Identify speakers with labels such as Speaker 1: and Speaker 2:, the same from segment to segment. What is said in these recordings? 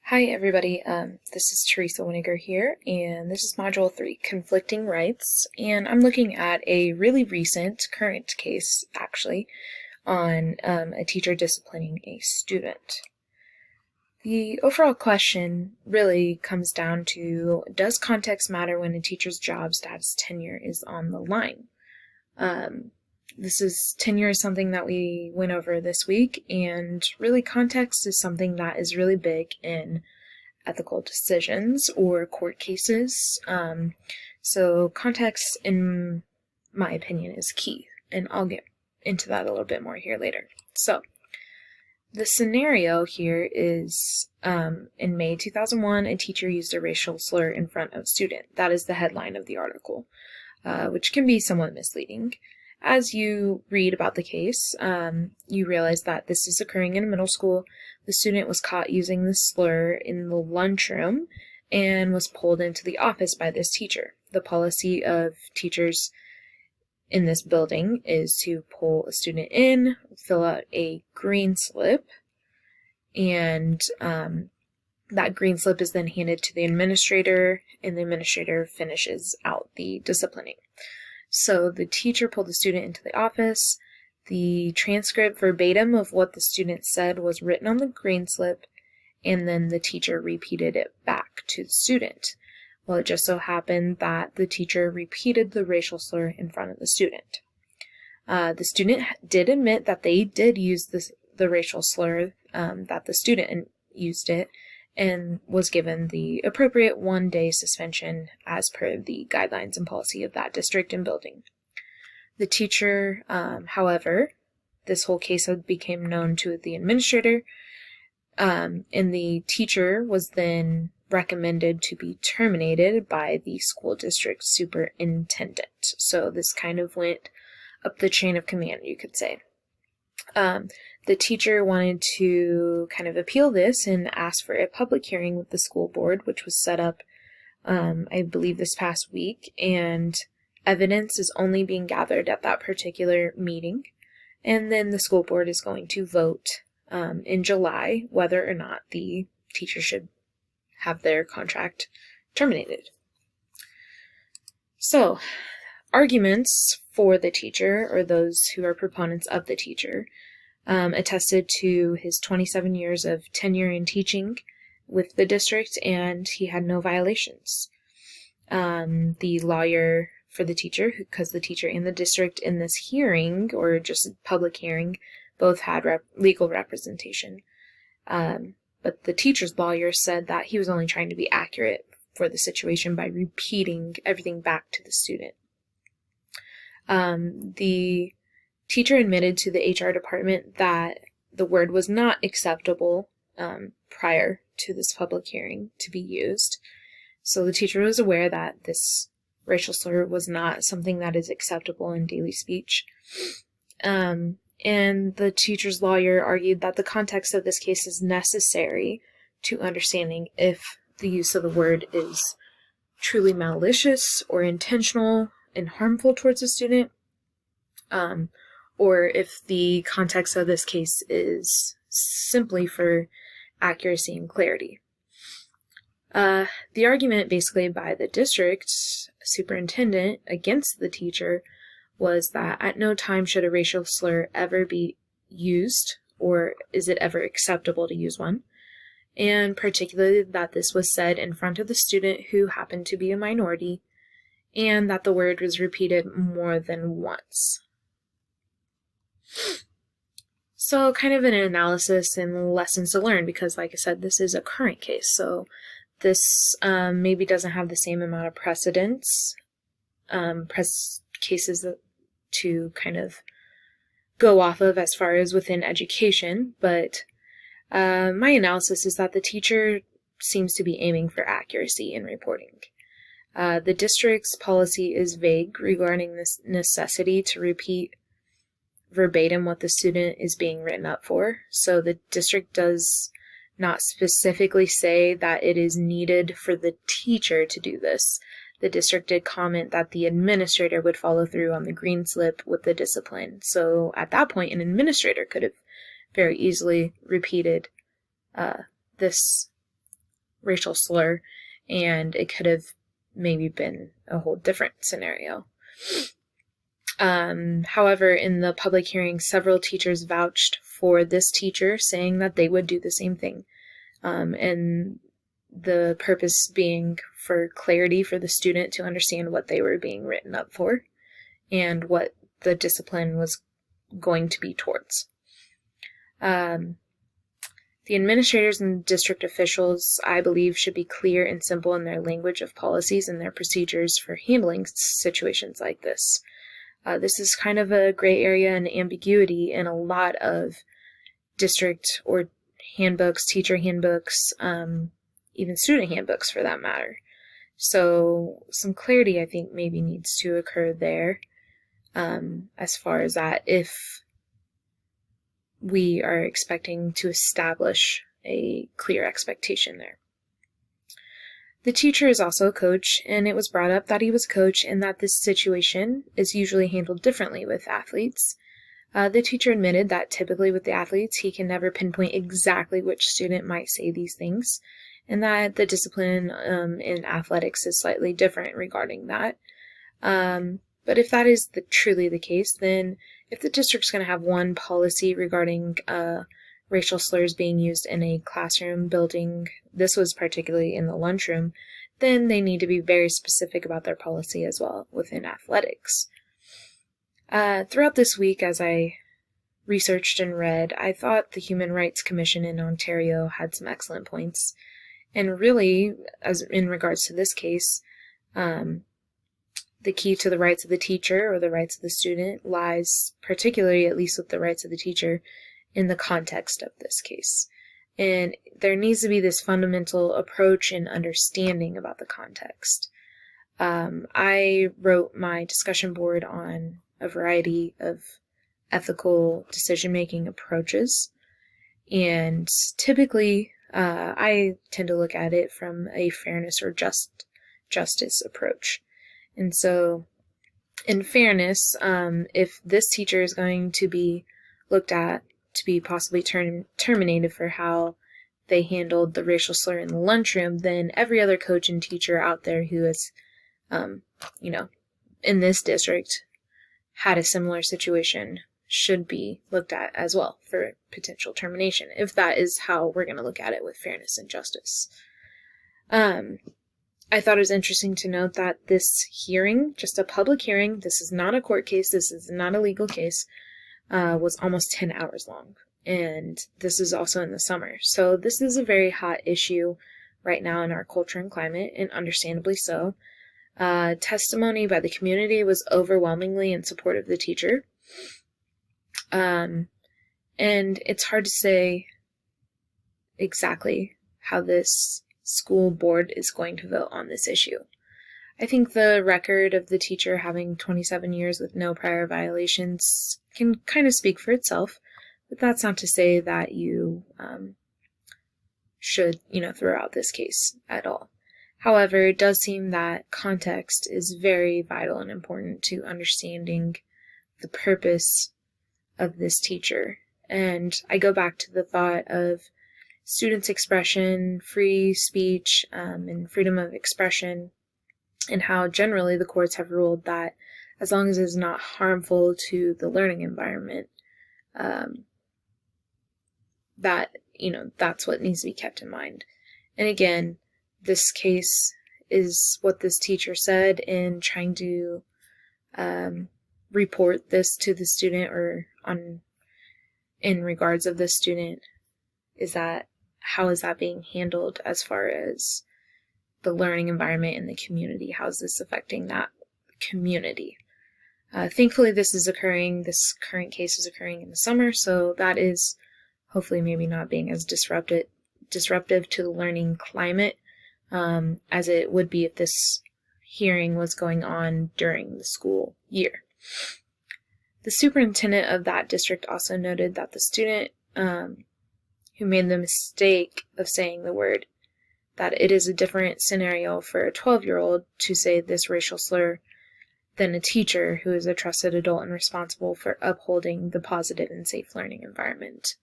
Speaker 1: Hi everybody, this is Teresa Winiger here, and this is Module 3, Conflicting Rights, and I'm looking at a really recent, current case, actually, on a teacher disciplining a student. The overall question really comes down to, does context matter when a teacher's job, status, tenure is on the line? Tenure is something that we went over this week, and really context is something that is really big in ethical decisions or court cases. So context, in my opinion, is key, and I'll get into that a little bit more here later. So the scenario here is in May 2001, a teacher used a racial slur in front of a student. That is the headline of the article, which can be somewhat misleading. As you read about the case, you realize that this is occurring in a middle school. The student was caught using the slur in the lunchroom and was pulled into the office by this teacher. The policy of teachers in this building is to pull a student in, fill out a green slip, and that green slip is then handed to the administrator, and the administrator finishes out the disciplining. So the teacher pulled the student into the office. The transcript verbatim of what the student said was written on the green slip, and then the teacher repeated it back to the student. Well, it just so happened that the teacher repeated the racial slur in front of the student. The student did admit that they did use the racial slur, that the student used it, and was given the appropriate one-day suspension as per the guidelines and policy of that district and building. The teacher, however, this whole case became known to the administrator, and the teacher was then recommended to be terminated by the school district superintendent. So this kind of went up the chain of command, you could say. The teacher wanted to kind of appeal this and ask for a public hearing with the school board, which was set up, I believe, this past week, and evidence is only being gathered at that particular meeting, and then the school board is going to vote in July whether or not the teacher should have their contract terminated. So, arguments for the teacher, or those who are proponents of the teacher, attested to his 27 years of tenure in teaching with the district, and he had no violations. The lawyer for the teacher, because the teacher and the district in this hearing, or just public hearing, both had legal representation. But the teacher's lawyer said that he was only trying to be accurate for the situation by repeating everything back to the student. The teacher admitted to the HR department that the word was not acceptable prior to this public hearing to be used. So the teacher was aware that this racial slur was not something that is acceptable in daily speech. And the teacher's lawyer argued that the context of this case is necessary to understanding if the use of the word is truly malicious or intentional and harmful towards a student, or if the context of this case is simply for accuracy and clarity. The argument basically by the district superintendent against the teacher was that at no time should a racial slur ever be used, or is it ever acceptable to use one, and particularly that this was said in front of the student who happened to be a minority, and that the word was repeated more than once. So kind of an analysis and lessons to learn, because like I said, this is a current case, so this maybe doesn't have the same amount of precedence, cases to kind of go off of as far as within education, but my analysis is that the teacher seems to be aiming for accuracy in reporting. The district's policy is vague regarding this necessity to repeat verbatim what the student is being written up for. So the district does not specifically say that it is needed for the teacher to do this. The district did comment that the administrator would follow through on the green slip with the discipline. So at that point, an administrator could have very easily repeated this racial slur, and it could have maybe been a whole different scenario. However, in the public hearing, several teachers vouched for this teacher, saying that they would do the same thing. And the purpose being for clarity for the student to understand what they were being written up for and what the discipline was going to be towards. The administrators and district officials, I believe, should be clear and simple in their language of policies and their procedures for handling situations like this. This is kind of a gray area and ambiguity in a lot of district or handbooks, teacher handbooks, even student handbooks for that matter. So some clarity, I think, maybe needs to occur there as far as that, if we are expecting to establish a clear expectation there. The teacher is also a coach, and it was brought up that he was a coach and that this situation is usually handled differently with athletes. The teacher admitted that typically with the athletes, he can never pinpoint exactly which student might say these things, and that the discipline in athletics is slightly different regarding that. But if that is truly the case, then if the district's going to have one policy regarding racial slurs being used in a classroom building, this was particularly in the lunchroom, then they need to be very specific about their policy as well within athletics. Throughout this week, as I researched and read, I thought the Human Rights Commission in Ontario had some excellent points. And really, as in regards to this case, the key to the rights of the teacher or the rights of the student lies, particularly at least with the rights of the teacher, in the context of this case. And there needs to be this fundamental approach and understanding about the context. I wrote my discussion board on a variety of ethical decision-making approaches, and typically I tend to look at it from a fairness or justice approach. And so, in fairness, if this teacher is going to be looked at to be possibly terminated for how they handled the racial slur in the lunchroom, then every other coach and teacher out there who is, in this district had a similar situation should be looked at as well for potential termination, if that is how we're going to look at it with fairness and justice. I thought it was interesting to note that this hearing, just a public hearing, this is not a court case, this is not a legal case, was almost 10 hours long. And this is also in the summer. So this is a very hot issue right now in our culture and climate, and understandably so. Testimony by the community was overwhelmingly in support of the teacher. And it's hard to say exactly how this school board is going to vote on this issue. I think the record of the teacher having 27 years with no prior violations can kind of speak for itself, but that's not to say that you should, throw out this case at all. However, it does seem that context is very vital and important to understanding the purpose of this teacher. And I go back to the thought of students' expression, free speech, and freedom of expression, and how generally the courts have ruled that as long as it is not harmful to the learning environment, that's what needs to be kept in mind. And again, this case is what this teacher said in trying to report this to the student, or in regards of the student, is that how is that being handled as far as the learning environment in the community? How is this affecting that community? Thankfully, this current case is occurring in the summer, so that is hopefully maybe not being as disruptive to the learning climate as it would be if this hearing was going on during the school year. The superintendent of that district also noted that the student who made the mistake of saying the word, that it is a different scenario for a 12-year-old to say this racial slur than a teacher who is a trusted adult and responsible for upholding the positive and safe learning environment.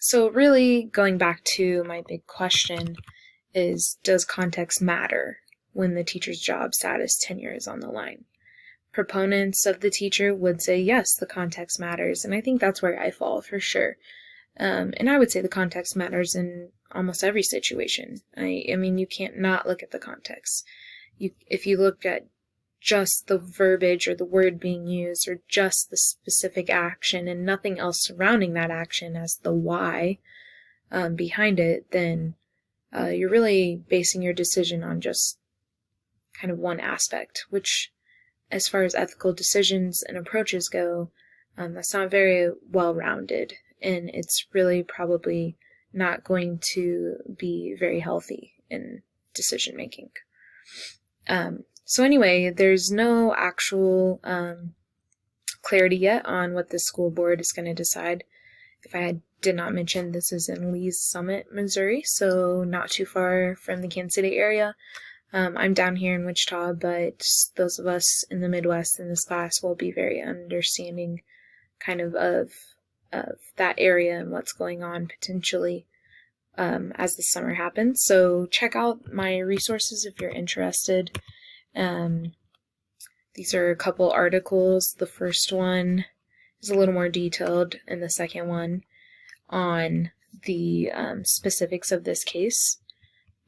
Speaker 1: So really going back to my big question is, does context matter when the teacher's job status tenure is on the line? Proponents of the teacher would say, yes, the context matters. And I think that's where I fall for sure. And I would say the context matters in almost every situation. I mean, you can't not look at the context. If you look at just the verbiage or the word being used or just the specific action and nothing else surrounding that action as the why behind it, then you're really basing your decision on just kind of one aspect, which, as far as ethical decisions and approaches go, that's not very well-rounded, and it's really probably not going to be very healthy in decision-making. So anyway, there's no actual clarity yet on what the school board is going to decide. If I did not mention, this is in Lee's Summit, Missouri, so not too far from the Kansas City area. I'm down here in Wichita, but those of us in the Midwest in this class will be very understanding kind of that area and what's going on potentially as the summer happens. So check out my resources if you're interested. These are a couple articles. The first one is a little more detailed, and the second one on the specifics of this case.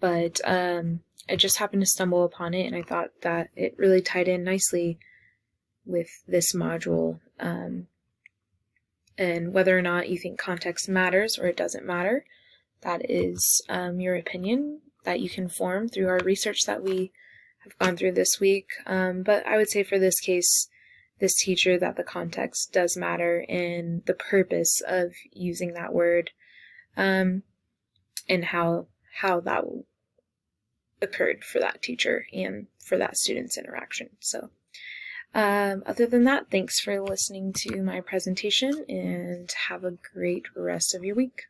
Speaker 1: But I just happened to stumble upon it, and I thought that it really tied in nicely with this module. And whether or not you think context matters or it doesn't matter, that is your opinion that you can form through our research that we have gone through this week. But I would say for this case, this teacher, that the context does matter and the purpose of using that word, and how that occurred for that teacher and for that student's interaction. So other than that, thanks for listening to my presentation, and have a great rest of your week.